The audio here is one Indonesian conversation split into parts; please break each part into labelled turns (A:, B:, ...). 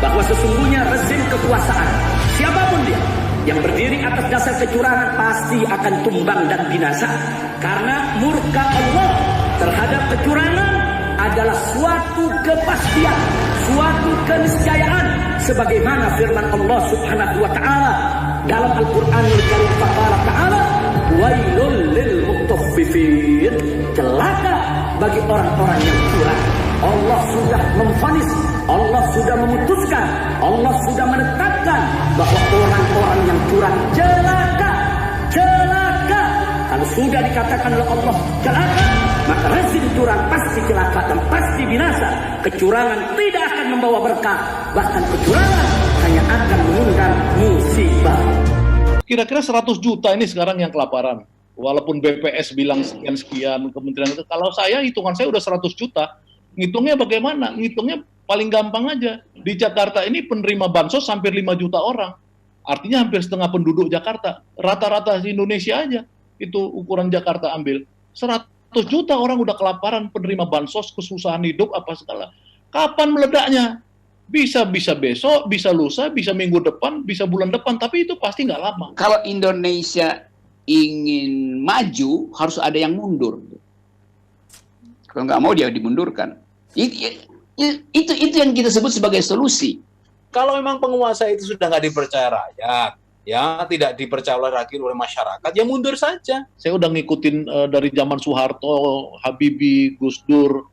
A: bahwa sesungguhnya rezim kekuasaan, siapapun dia, yang berdiri atas dasar kecurangan pasti akan tumbang dan binasa. Karena murka Allah terhadap kecurangan adalah suatu kepastian, suatu keniscayaan, sebagaimana firman Allah Subhanahu wa taala dalam Al-Qur'anul Karim, faqala ta'ala wailul lil mutaffifin, celaka bagi orang-orang yang curang. Allah sudah memvonis, Allah sudah memutuskan, Allah sudah menetapkan bahwa orang-orang yang curang celaka, celaka. Kalau sudah dikatakan oleh Allah celaka, maka rezim curang pasti celaka dan pasti binasa. Kecurangan tidak akan membawa berkah, bahkan kecurangan hanya akan mengundang musibah.
B: Kira-kira 100 juta ini sekarang yang kelaparan. Walaupun BPS bilang sekian-sekian, kementerian itu, kalau saya hitungan saya udah 100 juta. Ngitungnya bagaimana? Ngitungnya paling gampang aja. Di Jakarta ini penerima bansos hampir 5 juta orang. Artinya hampir setengah penduduk Jakarta. Rata-rata di Indonesia aja. Itu ukuran Jakarta ambil. 100 juta orang udah kelaparan, penerima bansos, kesusahan hidup, apa segala. Kapan meledaknya? Bisa besok, bisa lusa, bisa minggu depan, bisa bulan depan. Tapi itu pasti nggak lama.
C: Kalau Indonesia ingin maju, harus ada yang mundur. Kalau nggak mau, dia dimundurkan. Itu yang kita sebut sebagai solusi.
D: Kalau memang penguasa itu sudah nggak dipercaya rakyat, ya tidak dipercaya oleh rakyat, oleh masyarakat, ya mundur saja.
B: Saya udah ngikutin dari zaman Soeharto, Habibie, Gus Dur,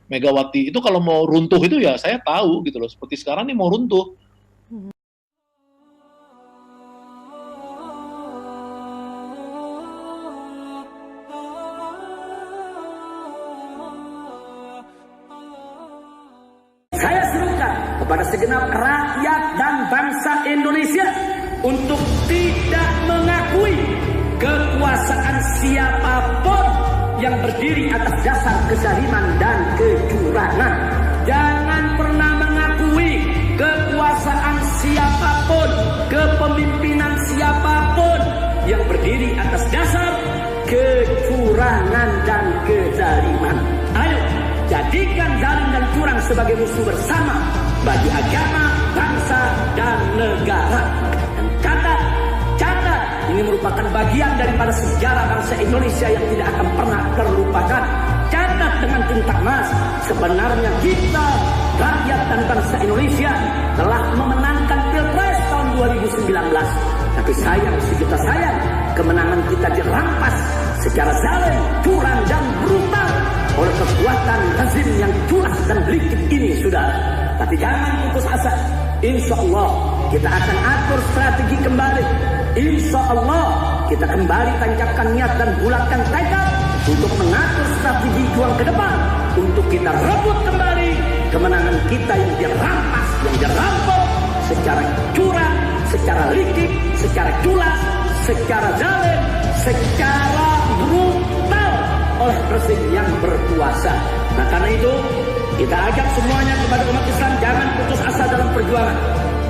B: Megawati. Itu kalau mau runtuh itu ya saya tahu gitu loh. Seperti sekarang nih mau runtuh.
A: Saya serukan kepada segenap rakyat dan bangsa Indonesia untuk tidak mengakui kekuasaan siapapun yang berdiri atas dasar kezaliman dan kecurangan. Jangan pernah mengakui kekuasaan siapapun, kepemimpinan siapapun yang berdiri atas dasar kecurangan dan kezaliman. Ayo, jadikan zalim dan curang sebagai musuh bersama bagi agama, bangsa, dan negara. Dan catat, ini merupakan bagian daripada sejarah bangsa Indonesia yang tidak akan pernah terlupakan. Catat dengan tinta emas, sebenarnya kita, rakyat dan bangsa Indonesia, telah memenangkan Pilpres tahun 2019. Tapi sayang, sejuta sayang, kemenangan kita dirampas secara zalim, curang, dan brutal oleh kekuatan rezim yang culas dan licik ini, saudara. Tapi jangan putus asa. Insya Allah kita akan atur strategi kembali. Insya Allah kita kembali tancapkan niat dan bulatkan tekad untuk mengatur strategi juang ke depan, untuk kita rebut kembali kemenangan kita yang dirampas, yang dirampok secara curang, secara licik, secara culas, secara zalim, secara brutal oleh rezim yang berkuasa. Nah, karena itu kita ajak semuanya kepada umat Islam, jangan putus asa dalam perjuangan.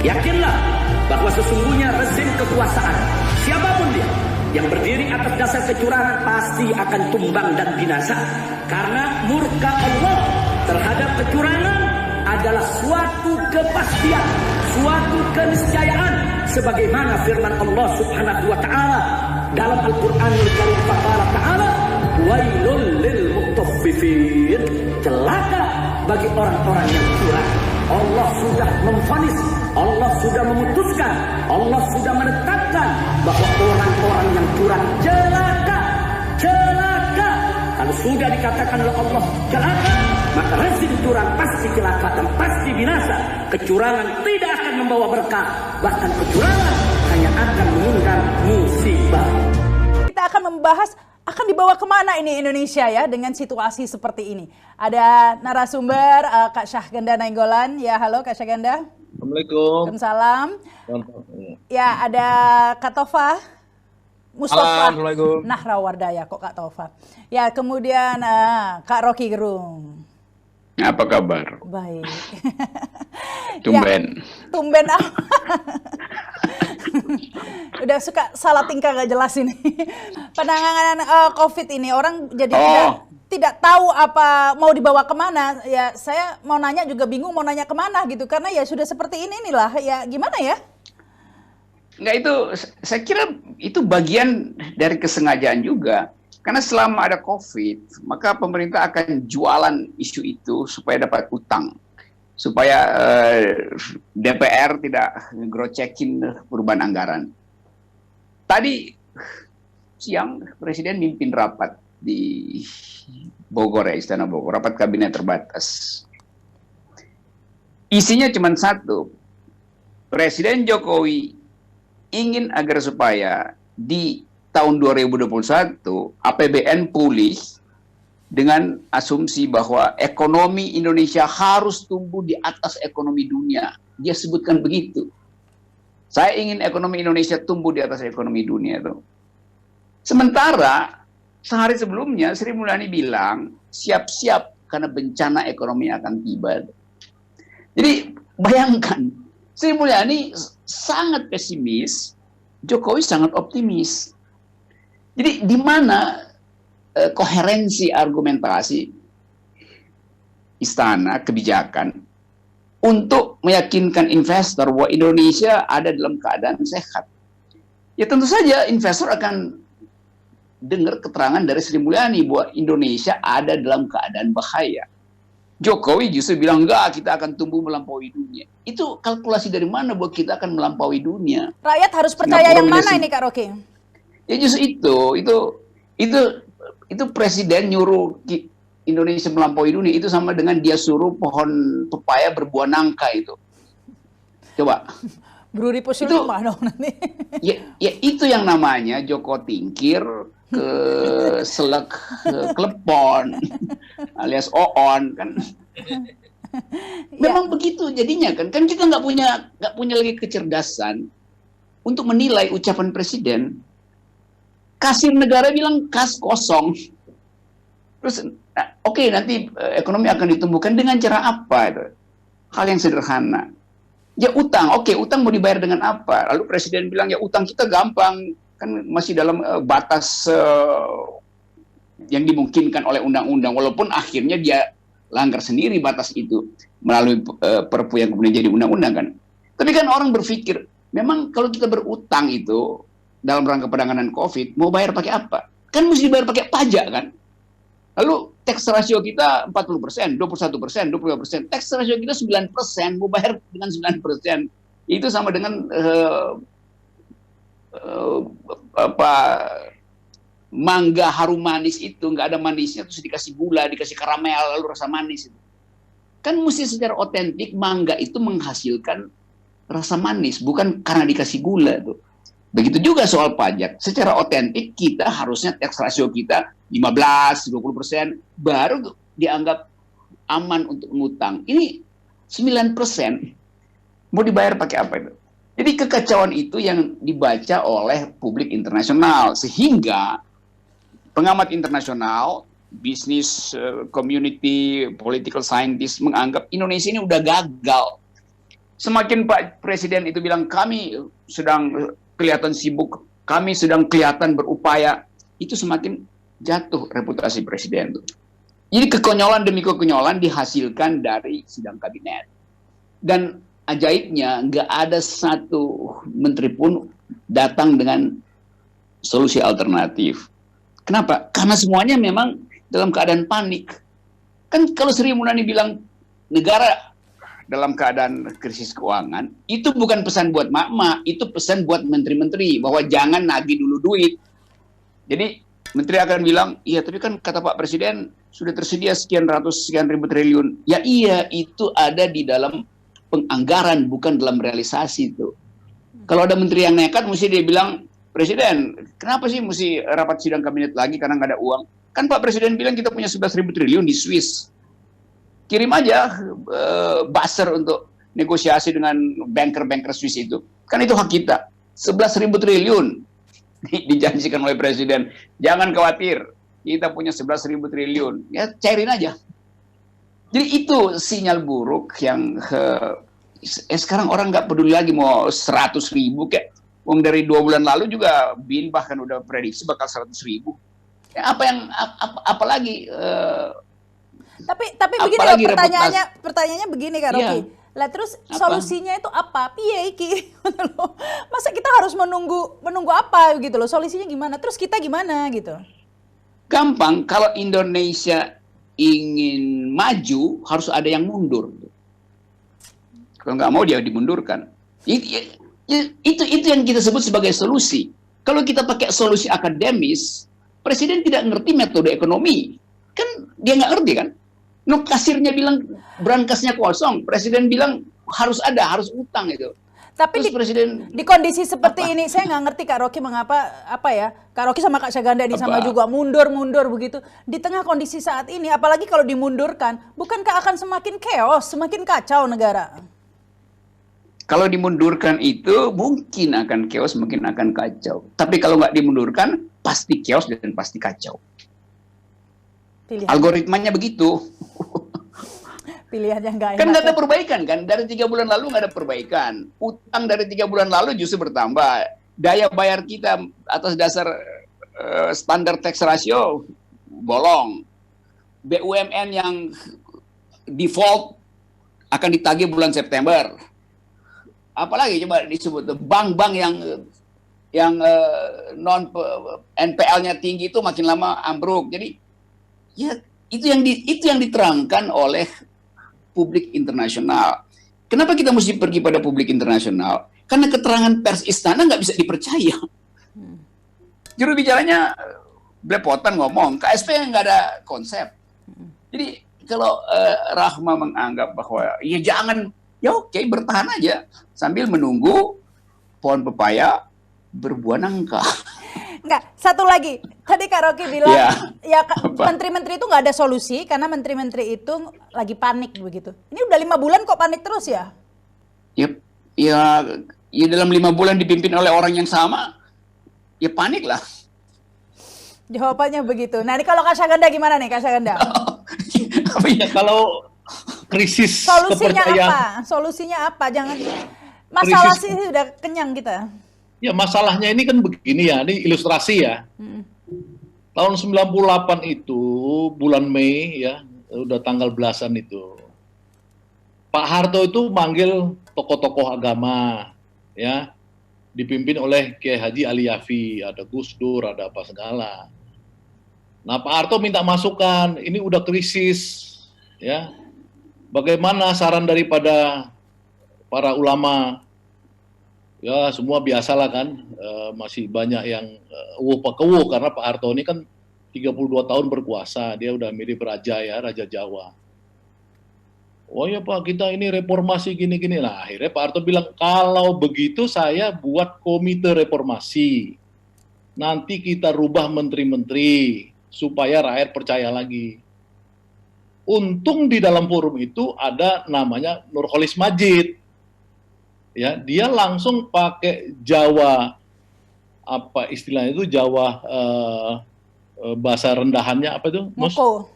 A: Yakinlah bahwa sesungguhnya rezim kekuasaan, siapapun dia, yang berdiri atas dasar kecurangan pasti akan tumbang dan binasa. Karena murka Allah terhadap kecurangan adalah suatu kepastian, suatu keniscayaan, sebagaimana firman Allah Subhanahu wa taala dalam Al-Qur'anul Karim, faqala ta'ala wailul lil mutaffifin, celaka bagi orang-orang yang curang. Allah sudah memvonis, Allah sudah memutuskan, Allah sudah menetapkan bahwa orang-orang yang curang celaka, celaka. Kalau sudah dikatakan oleh Allah celaka, maka rezim curang pasti celaka dan pasti binasa. Kecurangan tidak akan membawa berkah, bahkan kecurangan hanya akan mengundang musibah.
E: Kita akan membahas akan dibawa kemana ini Indonesia ya dengan situasi seperti ini. Ada narasumber Kak Syahganda Nainggolan. Ya, halo Kak Syahganda.
B: Assalamualaikum.
E: Waalaikumsalam. Ya, ada Kak Tova Mustafa Nahrawardaya, kok Kak Tova. Ya, kemudian Kak Rocky Gerung.
C: Apa kabar?
E: Baik.
C: Tumben.
E: Ya, tumben apa? Udah suka salah tingkah gak jelas ini. Penanganan COVID ini orang jadi tidak tahu apa mau dibawa kemana. Ya saya mau nanya juga bingung mau nanya kemana gitu, karena ya sudah seperti ini inilah, ya gimana ya?
C: Enggak, itu saya kira itu bagian dari kesengajaan juga. Karena selama ada COVID, maka pemerintah akan jualan isu itu supaya dapat utang. Supaya DPR tidak ngegrocekin perubahan anggaran. Tadi siang Presiden mimpin rapat di Bogor, ya, Istana Bogor, rapat kabinet terbatas. Isinya cuma satu. Presiden Jokowi ingin agar supaya di tahun 2021 APBN pulih dengan asumsi bahwa ekonomi Indonesia harus tumbuh di atas ekonomi dunia. Dia sebutkan begitu. Saya ingin ekonomi Indonesia tumbuh di atas ekonomi dunia itu. Sementara sehari sebelumnya Sri Mulyani bilang siap-siap karena bencana ekonomi akan tiba. Jadi bayangkan, Sri Mulyani sangat pesimis, Jokowi sangat optimis. Jadi di mana koherensi argumentasi istana kebijakan untuk meyakinkan investor bahwa Indonesia ada dalam keadaan sehat? Ya tentu saja investor akan dengar keterangan dari Sri Mulyani bahwa Indonesia ada dalam keadaan bahaya. Jokowi justru bilang enggak, kita akan tumbuh melampaui dunia. Itu kalkulasi dari mana bahwa kita akan melampaui dunia?
E: Rakyat harus percaya yang mana ini, Kak Rocky?
C: Ya justru itu presiden nyuruh Indonesia melampaui dunia, itu sama dengan dia suruh pohon pepaya berbuah nangka itu. Coba.
E: Bruri posul
C: Itu-
E: rumah dong nanti.
C: Ya itu yang namanya Joko tingkir ke selek klepon alias oon kan. Memang begitu jadinya kan kita nggak punya lagi kecerdasan untuk menilai ucapan presiden. Kasir negara bilang kas kosong. Terus oke, nanti ekonomi akan ditumbuhkan dengan cara apa itu? Hal yang sederhana. Ya utang, oke, utang mau dibayar dengan apa? Lalu presiden bilang ya utang kita gampang, kan masih dalam batas yang dimungkinkan oleh undang-undang, walaupun akhirnya dia langgar sendiri batas itu melalui perpu yang kemudian jadi undang-undang kan. Tapi kan orang berpikir, memang kalau kita berutang itu dalam rangka penanganan COVID, mau bayar pakai apa? Kan mesti dibayar pakai pajak kan? Lalu tax ratio kita 40%, 21%, 25%. Tax ratio kita 9%, mau bayar dengan 9%. Itu sama dengan mangga harum manis itu, nggak ada manisnya, terus dikasih gula, dikasih karamel, lalu rasa manis itu. Kan mesti secara otentik mangga itu menghasilkan rasa manis, bukan karena dikasih gula tuh. Begitu juga soal pajak. Secara otentik kita harusnya tax ratio kita 15-20% baru dianggap aman untuk ngutang. Ini 9%. Mau dibayar pakai apa itu? Jadi kekacauan itu yang dibaca oleh publik internasional sehingga pengamat internasional, bisnis community, political scientist menganggap Indonesia ini udah gagal. Semakin Pak Presiden itu bilang kami sedang kelihatan sibuk, kami sedang kelihatan berupaya, itu semakin jatuh reputasi presiden itu. Jadi kekonyolan demi kekonyolan dihasilkan dari sidang kabinet. Dan ajaibnya nggak ada satu menteri pun datang dengan solusi alternatif. Kenapa? Karena semuanya memang dalam keadaan panik. Kan kalau Sri Mulyani bilang negara dalam keadaan krisis keuangan, itu bukan pesan buat mak-mak, itu pesan buat menteri-menteri, bahwa jangan nagih dulu duit. Jadi, menteri akan bilang, iya tapi kan kata Pak Presiden, sudah tersedia sekian ratus, sekian ribu triliun. Ya iya, itu ada di dalam penganggaran, bukan dalam realisasi itu. Kalau ada menteri yang nekat, mesti dia bilang, Presiden, kenapa sih mesti rapat sidang kabinet lagi karena nggak ada uang? Kan Pak Presiden bilang kita punya 11.000 triliun di Swiss. Kirim aja buzzer untuk negosiasi dengan banker-banker Swiss itu. Kan itu hak kita. 11.000 triliun dijanjikan oleh Presiden. Jangan khawatir, kita punya 11.000 triliun. Ya cairin aja. Jadi itu sinyal buruk yang sekarang orang nggak peduli lagi mau 100.000 kayak. Dari 2 bulan lalu juga BIN bahkan udah prediksi bakal 100.000. Apa yang apalagi
E: Tapi begini
C: apalagi
E: loh pertanyaannya begini Kak Rocky.
C: Iya.
E: Lah terus
C: Apa?
E: solusinya itu apa? Piye iki? Masa kita harus menunggu apa gitu loh? Solusinya gimana? Terus kita gimana gitu?
C: gampang, kalau Indonesia ingin maju harus ada yang mundur. Kalau nggak mau dia dimundurkan. Itu yang kita sebut sebagai solusi. Kalau kita pakai solusi akademis, presiden tidak ngerti metode ekonomi. Kan dia nggak ngerti kan? No, kasirnya bilang brankasnya kosong, presiden bilang harus utang itu.
E: Tapi
C: Terus presiden
E: di kondisi seperti ini saya nggak ngerti Kak Rocky mengapa Kak Rocky sama Kak Syaganda ini sama juga mundur begitu di tengah kondisi saat ini, apalagi kalau dimundurkan, bukankah akan semakin chaos, semakin kacau negara?
C: kalau dimundurkan itu mungkin akan chaos, mungkin akan kacau. Tapi kalau nggak dimundurkan pasti chaos dan pasti kacau.
E: Pilihan.
C: Algoritmanya begitu.
E: Pilihan yang nggak enak.
C: Kan nggak ada perbaikan kan? Dari 3 bulan lalu nggak ada perbaikan. Utang dari 3 bulan lalu justru bertambah. Daya bayar kita atas dasar standar tax ratio bolong. BUMN yang default akan ditagih bulan September. Apalagi coba disebut bank-bank yang non NPL-nya tinggi itu makin lama ambruk. Jadi ya itu yang diterangkan oleh publik internasional. Kenapa kita mesti pergi pada publik internasional? Karena keterangan pers istana nggak bisa dipercaya. Juru bicaranya belepotan ngomong, KSP nggak ada konsep. Jadi kalau Rahma menganggap bahwa ya jangan, ya oke, bertahan aja sambil menunggu pohon pepaya berbuah nangka.
E: Enggak, satu lagi. Tadi Kak Rocky bilang, menteri-menteri itu nggak ada solusi karena menteri-menteri itu lagi panik begitu. Ini udah 5 bulan kok panik terus ya?
C: Ya dalam 5 bulan dipimpin oleh orang yang sama, ya panik lah.
E: Jawabannya begitu. Nah, ini kalau Kak Syaganda gimana nih, Kak Syaganda?
B: Ya, kalau krisis
E: Solusinya
B: kepercayaan,
E: apa? Solusinya apa? Jangan masalah
B: krisis,
E: sih udah kenyang kita.
B: ya masalahnya ini kan begini ya, ini ilustrasi ya. Tahun 98 itu bulan Mei ya, udah tanggal belasan itu. Pak Harto itu manggil tokoh-tokoh agama ya, dipimpin oleh Kiai Haji Ali Yafi, ada Gus Dur, ada apa segala. Nah, Pak Harto minta masukan, ini udah krisis ya. Bagaimana saran daripada para ulama? Ya semua biasalah kan, masih banyak yang wuh-pakewuh karena Pak Harto ini kan 32 tahun berkuasa, dia udah mirip raja ya, Raja Jawa. Oh ya Pak, kita ini reformasi gini-gini. Nah akhirnya Pak Harto bilang, kalau begitu saya buat komite reformasi. Nanti kita rubah menteri-menteri supaya rakyat percaya lagi. Untung di dalam forum itu ada namanya Nurholis Majid. Ya, dia langsung pakai Jawa, apa istilahnya itu, Jawa bahasa rendahannya apa itu?
E: Ngoko.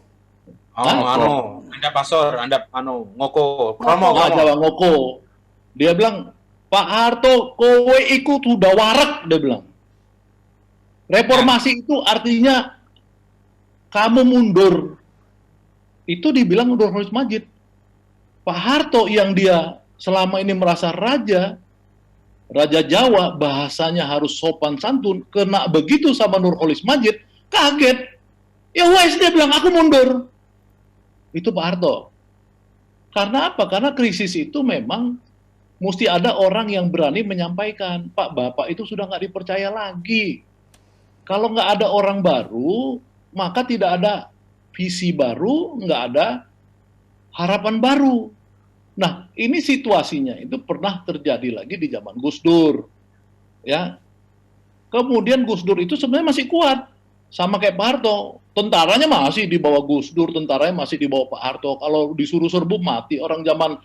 D: Anda pasor, Anda ngoko, kromo.
B: Jawa ngoko. Dia bilang, Pak Harto, kowe ikut udah warak, dia bilang. Reformasi itu artinya kamu mundur. Itu dibilang Nurholis Majid. Pak Harto yang dia selama ini merasa raja Jawa, bahasanya harus sopan santun, kena begitu sama Nurholis Majid, kaget. Ya wes, dia bilang aku mundur. Itu Pak Harto. Karena apa? Karena krisis itu memang mesti ada orang yang berani menyampaikan, Pak, Bapak itu sudah nggak dipercaya lagi. Kalau nggak ada orang baru, maka tidak ada visi baru, nggak ada harapan baru. Nah, ini situasinya itu pernah terjadi lagi di zaman Gus Dur. Ya. Kemudian Gus Dur itu sebenarnya masih kuat. Sama kayak Pak Harto. Tentaranya masih di bawah Gus Dur, tentaranya masih di bawah Pak Harto. Kalau disuruh serbu mati. Orang zaman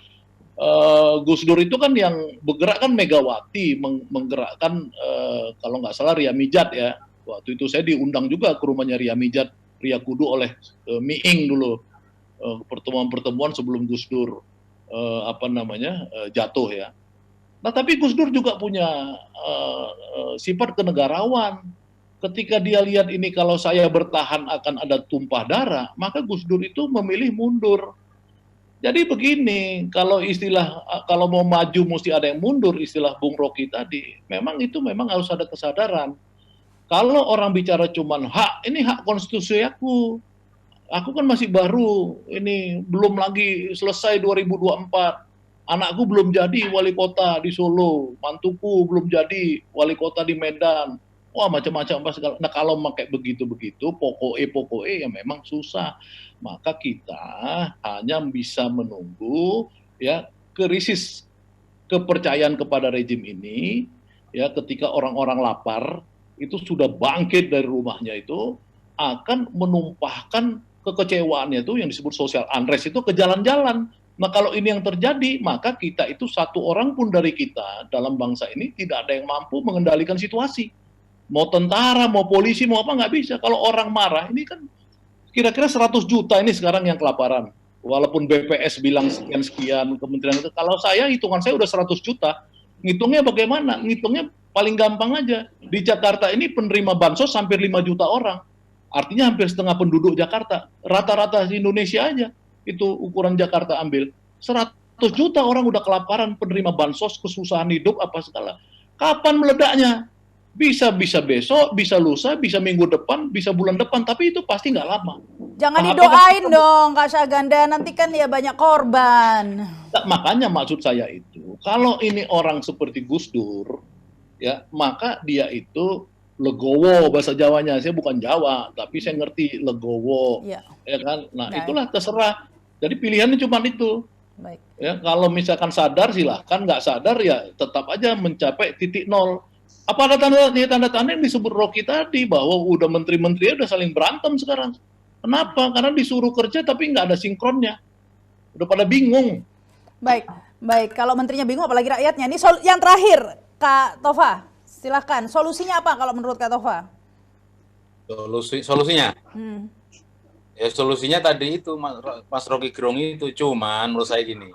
B: Gus Dur itu kan yang bergerak kan Megawati, menggerakkan kalau nggak salah Ria Mijat ya. Waktu itu saya diundang juga ke rumahnya Ria Mijat, Ria Kudu oleh Miing dulu. Pertemuan-pertemuan sebelum Gus Dur jatuh ya. Nah tapi Gus Dur juga punya sifat kenegarawan, ketika dia lihat ini kalau saya bertahan akan ada tumpah darah, maka Gus Dur itu memilih mundur. Jadi begini, kalau mau maju mesti ada yang mundur, istilah Bung Rocky tadi, memang harus ada kesadaran. Kalau orang bicara cuman hak, ini hak konstitusi aku kan masih baru, ini belum lagi selesai 2024, anakku belum jadi wali kota di Solo, mantuku belum jadi wali kota di Medan, wah macam-macam apa segala. Nah kalau pakai begitu-begitu, pokoknya ya memang susah. Maka kita hanya bisa menunggu ya krisis kepercayaan kepada rejim ini, ya ketika orang-orang lapar itu sudah bangkit dari rumahnya itu akan menumpahkan kekecewaannya itu yang disebut social unrest itu ke jalan-jalan. Nah kalau ini yang terjadi, maka kita itu satu orang pun dari kita dalam bangsa ini tidak ada yang mampu mengendalikan situasi. Mau tentara, mau polisi, mau apa nggak bisa. Kalau orang marah, ini kan kira-kira 100 juta ini sekarang yang kelaparan. Walaupun BPS bilang sekian-sekian, kementerian itu, kalau hitungan saya udah 100 juta, ngitungnya bagaimana? Ngitungnya paling gampang aja. Di Jakarta ini penerima bansos hampir 5 juta orang. Artinya hampir setengah penduduk Jakarta. Rata-rata di Indonesia aja. Itu ukuran Jakarta ambil. 100 juta orang udah kelaparan, penerima bansos, kesusahan hidup, apa segala. Kapan meledaknya? Bisa besok, bisa lusa, bisa minggu depan, bisa bulan depan, tapi itu pasti nggak lama.
E: Jangan didoain dong, Kak Syahganda, nanti kan ya banyak korban.
B: Nah, makanya maksud saya itu, kalau ini orang seperti Gus Dur, ya maka dia itu legowo bahasa Jawanya. Saya bukan Jawa, tapi saya ngerti legowo, ya kan. Nah itulah terserah. Jadi pilihannya cuma itu.
E: Baik.
B: Ya kalau misalkan sadar silahkan, nggak sadar ya tetap aja mencapai titik nol. Apa ada tanda-tanda yang disebut Rocky tadi bahwa udah menteri-menteri udah saling berantem sekarang? Kenapa? Karena disuruh kerja tapi nggak ada sinkronnya. Udah pada bingung.
E: Baik. Kalau menterinya bingung apalagi rakyatnya. Ini yang terakhir, Kak Tova. Silakan. Solusinya apa kalau menurut Kak Tova?
D: Solusinya? Ya solusinya tadi itu Mas Rocky Gerung itu, cuman menurut saya gini.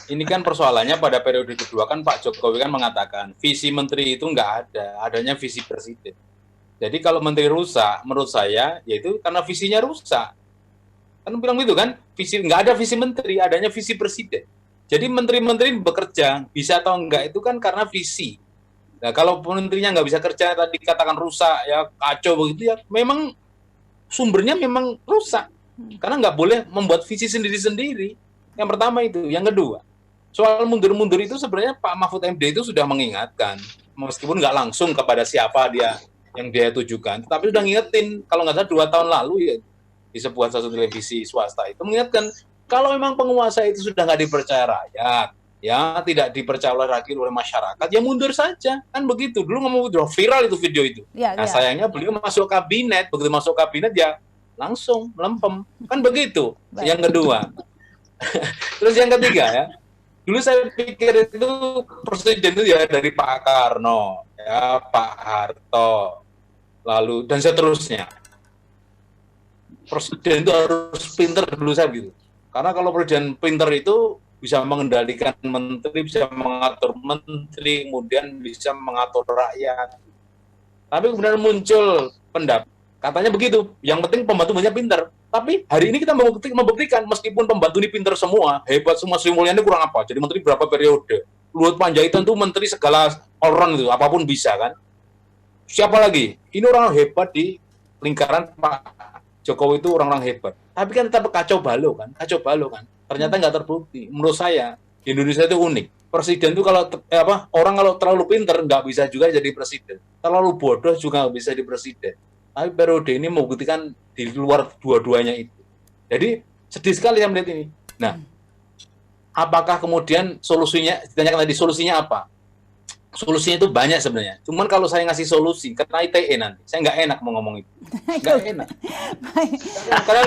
D: Ini kan persoalannya pada periode kedua kan Pak Jokowi kan mengatakan visi menteri itu nggak ada, adanya visi presiden. Jadi kalau menteri rusak, menurut saya yaitu karena visinya rusak. Kan bilang gitu kan, nggak ada visi menteri, adanya visi presiden. Jadi menteri-menteri bekerja bisa atau enggak itu kan karena visi. Nah kalau menterinya nggak bisa kerja tadi katakan rusak ya kacau begitu ya, memang sumbernya memang rusak. Karena nggak boleh membuat visi sendiri-sendiri. Yang pertama itu. Yang kedua, soal mundur-mundur itu sebenarnya Pak Mahfud MD itu sudah mengingatkan, meskipun nggak langsung kepada siapa yang dia tujukan, tapi sudah ngingetin, kalau nggak salah 2 tahun lalu ya, di sebuah stasiun televisi swasta itu mengingatkan, kalau memang penguasa itu sudah nggak dipercaya rakyat, ya tidak dipercaya lagi oleh masyarakat, ya mundur saja, kan begitu. Dulu ngomong viral itu video itu. Nah sayangnya beliau masuk kabinet, begitu masuk kabinet ya langsung melempem, kan begitu. Baik. Yang kedua. Terus yang ketiga ya, dulu saya pikir itu presiden itu ya dari Pak Karno, ya Pak Harto, lalu dan seterusnya. Presiden itu harus pinter dulu saya gitu. Karena kalau presiden pinter itu bisa mengendalikan menteri, bisa mengatur menteri, kemudian bisa mengatur rakyat. Tapi kemudian muncul pendapat, katanya begitu, yang penting pembantu pinter. Tapi hari ini kita membuktikan meskipun pembantu ini pinter semua, hebat semua, Sri Mulyani kurang apa? Jadi menteri berapa periode? Luhut Panjaitan tuh menteri segala orang itu, apapun bisa kan? Siapa lagi? Ini orang hebat di lingkaran Pak Jokowi itu orang-orang hebat. Tapi kan tetap kacau balau kan? Ternyata nggak terbukti. Menurut saya di Indonesia itu unik. Presiden itu kalau orang kalau terlalu pinter nggak bisa juga jadi presiden. Terlalu bodoh juga nggak bisa jadi presiden. Tapi periode ini membuktikan di luar dua-duanya itu. Jadi sedih sekali saya melihat ini. Nah, apakah kemudian solusinya, ditanyakan tadi solusinya apa? Solusinya itu banyak sebenarnya. Cuman kalau saya ngasih solusi, karena ITE nanti, saya nggak enak mau ngomong itu. Nggak enak. Karena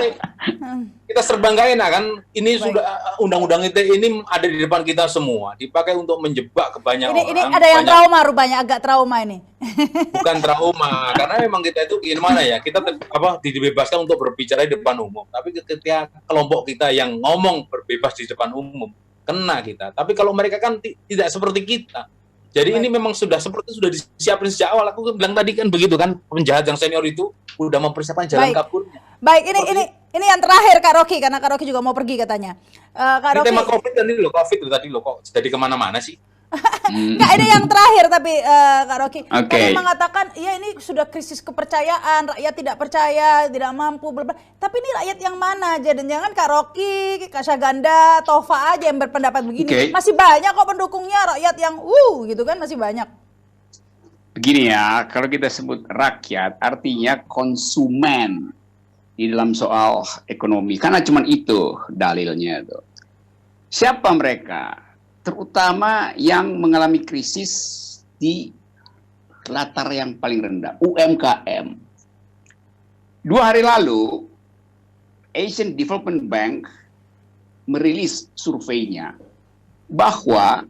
D: kita serba nggak enak kan. Ini sudah undang-undang ITE ini ada di depan kita semua. Dipakai untuk menjebak kebanyakan orang.
E: Ini ada yang trauma rupanya, agak trauma ini.
D: Bukan trauma, karena memang kita itu gimana ya, kita dibebaskan untuk berbicara di depan umum. Tapi ketika kelompok kita yang ngomong berbebas di depan umum, kena kita. Tapi kalau mereka kan tidak seperti kita. Jadi ini memang sudah disiapin sejak awal. Aku bilang tadi kan begitu kan, penjahat yang senior itu udah mempersiapkan jalan
E: Baik.
D: kaburnya.
E: Baik, ini yang terakhir Kak Rocky, karena Kak Rocky juga mau pergi katanya. Kak
D: Ini
E: Rocky,
D: tema COVID tadi loh, tadi loh, kok jadi kemana-mana sih?
E: Nggak, ini yang terakhir tapi Kak Rocky.
C: Oke.
E: Tadi mengatakan, ya ini sudah krisis kepercayaan, rakyat tidak percaya, tidak mampu, bla bla. Tapi ini rakyat yang mana? Jangan Kak Rocky, Kak Syaganda, Tova aja yang berpendapat begini.
C: Oke.
E: Masih banyak kok pendukungnya, rakyat yang gitu kan, masih banyak.
C: Begini ya, kalau kita sebut rakyat, artinya konsumen di dalam soal ekonomi. Karena cuma itu dalilnya tuh. Siapa mereka? Terutama yang mengalami krisis di latar yang paling rendah, UMKM. 2 hari lalu, Asian Development Bank merilis surveinya bahwa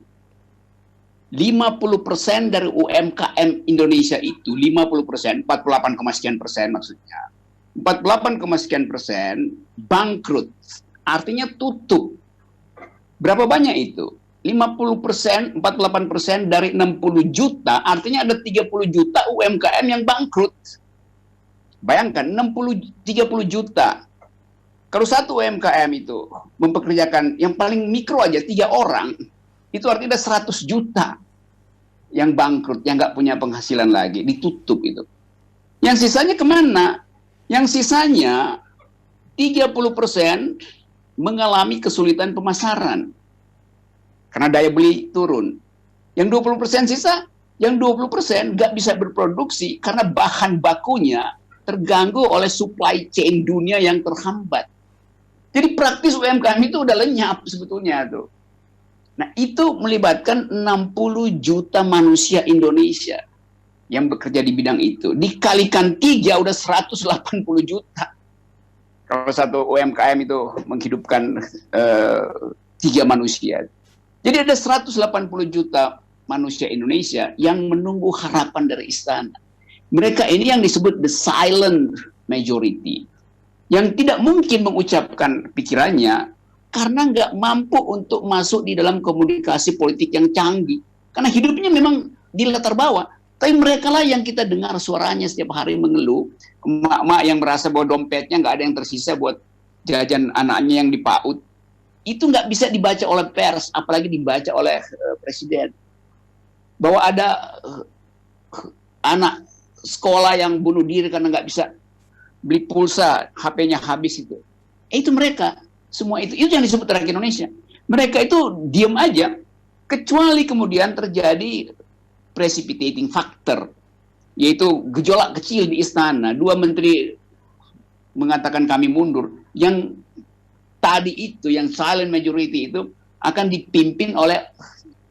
C: 50% dari UMKM Indonesia itu, 50%, 48, sekian persen maksudnya, 48, sekian persen bangkrut, artinya tutup. Berapa banyak itu? 50%, 48% dari 60 juta, artinya ada 30 juta UMKM yang bangkrut. Bayangkan, 30 juta. Kalau satu UMKM itu mempekerjakan yang paling mikro aja 3 orang, itu artinya ada 100 juta yang bangkrut, yang nggak punya penghasilan lagi, ditutup itu. Yang sisanya kemana? Yang sisanya 30% mengalami kesulitan pemasaran. Karena daya beli turun. Yang 20% sisa, yang 20% nggak bisa berproduksi karena bahan bakunya terganggu oleh supply chain dunia yang terhambat. Jadi praktis UMKM itu udah lenyap sebetulnya tuh. Nah itu melibatkan 60 juta manusia Indonesia yang bekerja di bidang itu. Dikalikan 3 udah 180 juta. Kalau satu UMKM itu menghidupkan 3 manusia. Jadi ada 180 juta manusia Indonesia yang menunggu harapan dari istana. Mereka ini yang disebut the silent majority. Yang tidak mungkin mengucapkan pikirannya karena nggak mampu untuk masuk di dalam komunikasi politik yang canggih. Karena hidupnya memang di latar bawah. Tapi mereka lah yang kita dengar suaranya setiap hari mengeluh. Emak-emak yang merasa bahwa dompetnya nggak ada yang tersisa buat jajan anaknya yang di PAUD. Itu nggak bisa dibaca oleh pers, apalagi dibaca oleh presiden. Bahwa ada anak sekolah yang bunuh diri karena nggak bisa beli pulsa, HP-nya habis itu. Itu mereka, semua itu yang disebut rakyat Indonesia. Mereka itu diam aja, kecuali kemudian terjadi precipitating factor, yaitu gejolak kecil di istana. 2 menteri mengatakan kami mundur, yang tadi itu, yang silent majority itu akan dipimpin oleh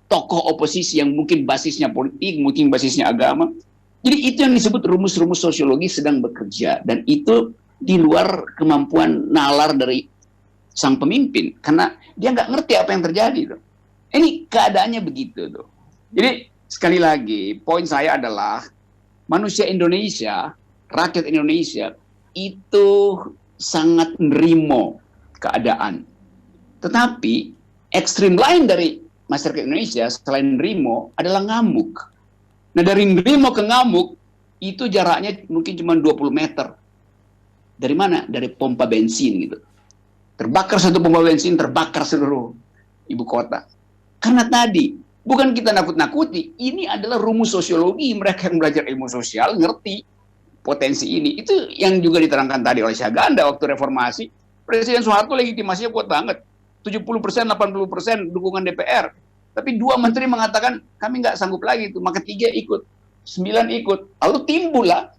C: tokoh oposisi yang mungkin basisnya politik, mungkin basisnya agama. Jadi itu yang disebut rumus-rumus sosiologi sedang bekerja. Dan itu di luar kemampuan nalar dari sang pemimpin. Karena dia nggak ngerti apa yang terjadi. Tuh. Ini keadaannya begitu. Tuh. Jadi sekali lagi, poin saya adalah manusia Indonesia, rakyat Indonesia, itu sangat nerimo keadaan. Tetapi ekstrim lain dari masyarakat Indonesia selain nerimo adalah ngamuk. Nah dari nerimo ke ngamuk itu jaraknya mungkin cuma 20 meter. Dari mana? Dari pompa bensin gitu. Terbakar satu pompa bensin, terbakar seluruh ibu kota. Karena tadi bukan kita nakut-nakuti, ini adalah rumus sosiologi. Mereka yang belajar ilmu sosial ngerti potensi ini. Itu yang juga diterangkan tadi oleh Syaganda waktu reformasi. Presiden Soeharto legitimasinya kuat banget. 70%, 80% dukungan DPR. Tapi 2 menteri mengatakan, kami nggak sanggup lagi itu. Maka 3 ikut, 9 ikut. Lalu timbullah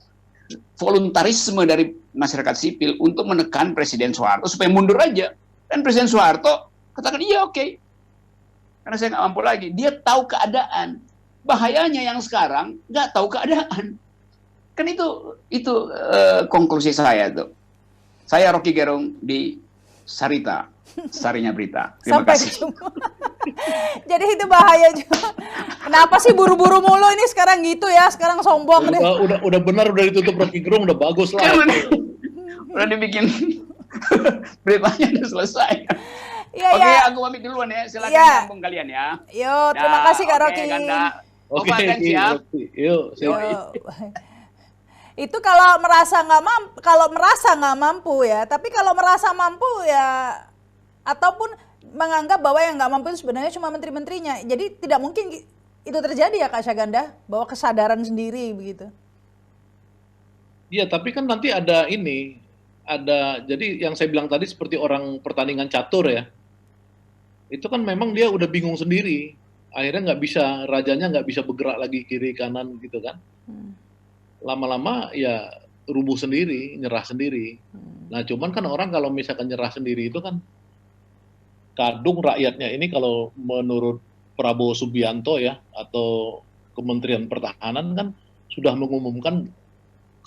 C: voluntarisme dari masyarakat sipil untuk menekan Presiden Soeharto supaya mundur aja. Dan Presiden Soeharto katakan, iya oke. Karena saya nggak mampu lagi. Dia tahu keadaan. Bahayanya yang sekarang nggak tahu keadaan. Kan itu konklusi saya tuh. Saya Rocky Gerung di Sarita, Sarinya Berita. Terima
E: Sampai
C: kasih.
E: ketemu. Jadi itu bahaya juga. Kenapa sih buru-buru mulu ini sekarang gitu ya? Sekarang sombong deh.
B: Udah benar, udah ditutup Rocky Gerung, udah bagus lah.
C: Udah dibikin beritanya udah selesai.
E: Iya,
C: Oke,
E: iya.
C: aku pamit duluan ya. Silakan
E: Iya.
C: nyambung kalian ya.
E: Yo, terima kasih Kak
C: Oke,
E: Rocky.
C: Ganda.
B: Oke,
C: makan siap.
B: yuk.
E: Yo. Itu kalau merasa nggak mampu ya. Tapi kalau merasa mampu ya, ataupun menganggap bahwa yang nggak mampu itu sebenarnya cuma menteri-menterinya. Jadi tidak mungkin itu terjadi ya Kak Syaganda, bahwa kesadaran sendiri begitu.
B: Iya, tapi kan nanti jadi yang saya bilang tadi seperti orang pertandingan catur ya. Itu kan memang dia udah bingung sendiri. Akhirnya rajanya nggak bisa bergerak lagi kiri kanan gitu kan. Lama-lama ya rubuh sendiri, nyerah sendiri. Nah cuman kan orang kalau misalkan nyerah sendiri itu kan kadung rakyatnya ini kalau menurut Prabowo Subianto ya atau Kementerian Pertahanan kan sudah mengumumkan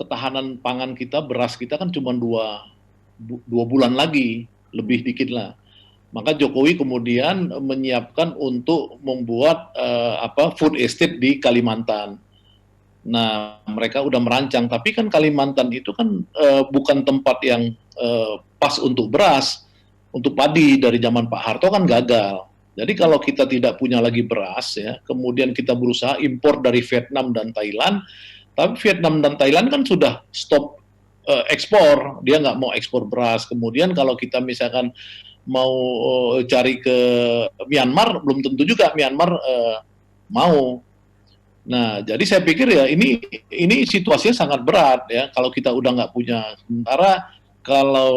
B: ketahanan pangan kita, beras kita kan cuma dua bulan lagi, lebih dikit lah. Maka Jokowi kemudian menyiapkan untuk membuat food estate di Kalimantan. Nah, mereka udah merancang, tapi kan Kalimantan itu kan bukan tempat yang pas untuk beras, untuk padi. Dari zaman Pak Harto kan gagal. Jadi kalau kita tidak punya lagi beras ya, kemudian kita berusaha impor dari Vietnam dan Thailand, tapi Vietnam dan Thailand kan sudah stop ekspor, dia nggak mau ekspor beras. Kemudian kalau kita misalkan mau cari ke Myanmar, belum tentu juga Myanmar mau. Nah, jadi saya pikir ya ini situasinya sangat berat ya kalau kita udah nggak punya. Sementara kalau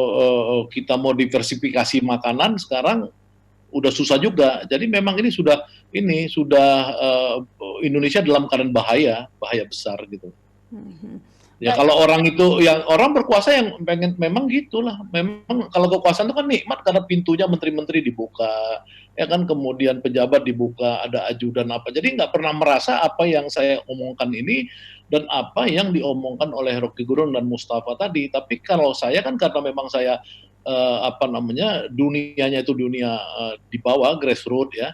B: kita mau diversifikasi makanan sekarang udah susah juga. Jadi memang ini sudah Indonesia dalam keadaan bahaya besar gitu. Ya kalau orang itu yang orang berkuasa yang pengen memang gitulah. Memang kalau kekuasaan itu kan nikmat karena pintunya menteri-menteri dibuka, ya kan, kemudian pejabat dibuka, ada ajudan apa. Jadi nggak pernah merasa apa yang saya omongkan ini dan apa yang diomongkan oleh Rocky Gerung dan Mustafa tadi. Tapi kalau saya kan karena memang saya dunianya itu dunia di bawah grassroots ya.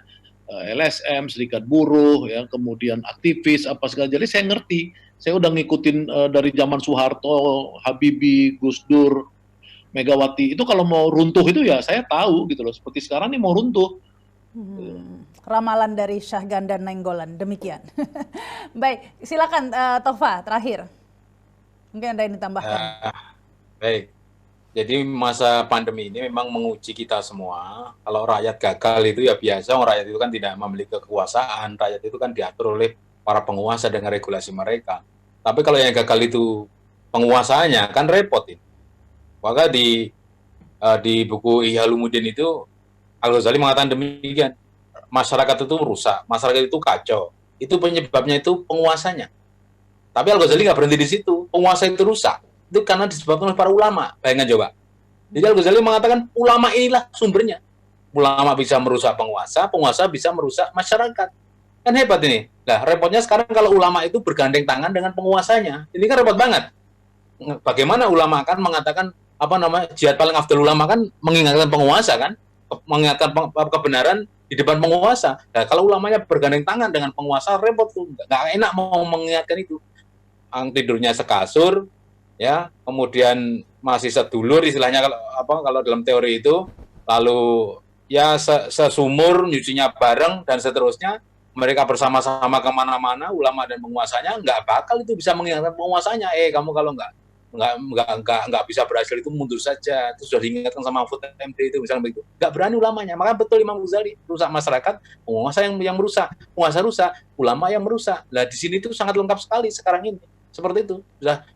B: LSM, serikat buruh, ya, kemudian aktivis apa segala. Jadi saya ngerti, saya udah ngikutin dari zaman Soeharto, Habibie, Gus Dur, Megawati. Itu kalau mau runtuh itu ya saya tahu gitu loh. Seperti sekarang nih mau runtuh.
E: Ramalan dari Syahganda Nainggolan, demikian. Baik, silakan Tova terakhir. Mungkin ada yang ditambahkan.
D: Baik. Jadi masa pandemi ini memang menguji kita semua. Kalau rakyat gagal itu ya biasa, rakyat itu kan tidak memiliki kekuasaan, rakyat itu kan diatur oleh para penguasa dengan regulasi mereka. Tapi kalau yang gagal itu penguasanya kan repot ini. Maka di buku Ihya Ulumuddin itu Al-Ghazali mengatakan demikian, masyarakat itu rusak, masyarakat itu kacau. Itu penyebabnya itu penguasanya. Tapi Al-Ghazali nggak berhenti di situ, penguasa itu rusak. Itu karena disebabkan oleh para ulama. Bayangkan coba. Jadi Al-Ghazali mengatakan ulama inilah sumbernya. Ulama bisa merusak penguasa, penguasa bisa merusak masyarakat. Kan hebat ini. Nah, repotnya sekarang kalau ulama itu bergandeng tangan dengan penguasanya. Ini kan repot banget. Bagaimana ulama kan mengatakan jihad paling afdal ulama kan mengingatkan penguasa kan? Mengingatkan kebenaran di depan penguasa. Nah, kalau ulamanya bergandeng tangan dengan penguasa repot tuh. Nggak enak mau mengingatkan itu. Tidurnya sekasur, ya, kemudian masih sedulur istilahnya kalau dalam teori itu, lalu ya sesumur, nyucinya bareng dan seterusnya, mereka bersama-sama kemana-mana, ulama dan penguasanya nggak bakal itu bisa mengingatkan penguasanya, kamu kalau nggak bisa berhasil itu mundur saja, itu sudah diingatkan sama Mahfud MD itu misalnya begitu, nggak berani ulamanya. Maka betul Imam Ghazali, rusak masyarakat, penguasa yang merusak, penguasa rusak, ulama yang merusak. Nah di sini itu sangat lengkap sekali sekarang ini. Seperti itu,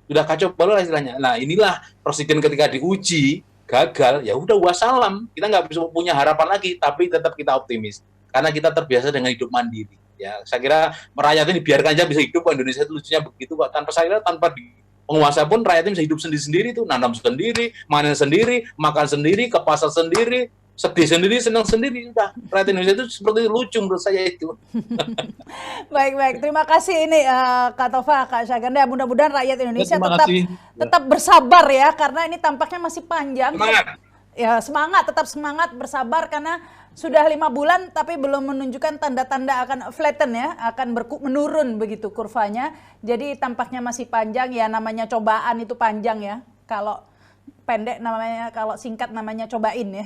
D: sudah kacau balau lah istilahnya. Nah inilah presiden ketika diuji gagal, ya udah wassalam, kita nggak bisa punya harapan lagi, tapi tetap kita optimis karena kita terbiasa dengan hidup mandiri. Ya saya kira rakyat ini biarkan aja bisa hidup, Indonesia itu lucunya begitu kok. Tanpa penguasa pun rakyatnya bisa hidup sendiri-sendiri tuh, nanam sendiri, manen sendiri, makan sendiri, ke pasar sendiri, sedih sendiri, senang sendiri. Udah, rakyat Indonesia itu seperti lucu menurut saya itu.
E: Baik. Terima kasih ini Kak Tova, Kak Syahganda. Mudah-mudahan rakyat Indonesia
B: kasih.
E: tetap bersabar ya, karena ini tampaknya masih panjang.
D: Semangat.
E: Ya tetap semangat, bersabar karena sudah 5 bulan tapi belum menunjukkan tanda-tanda akan flatten ya, akan menurun begitu kurvanya. Jadi tampaknya masih panjang ya, namanya cobaan itu panjang ya. Kalau pendek namanya, kalau singkat namanya cobain ya.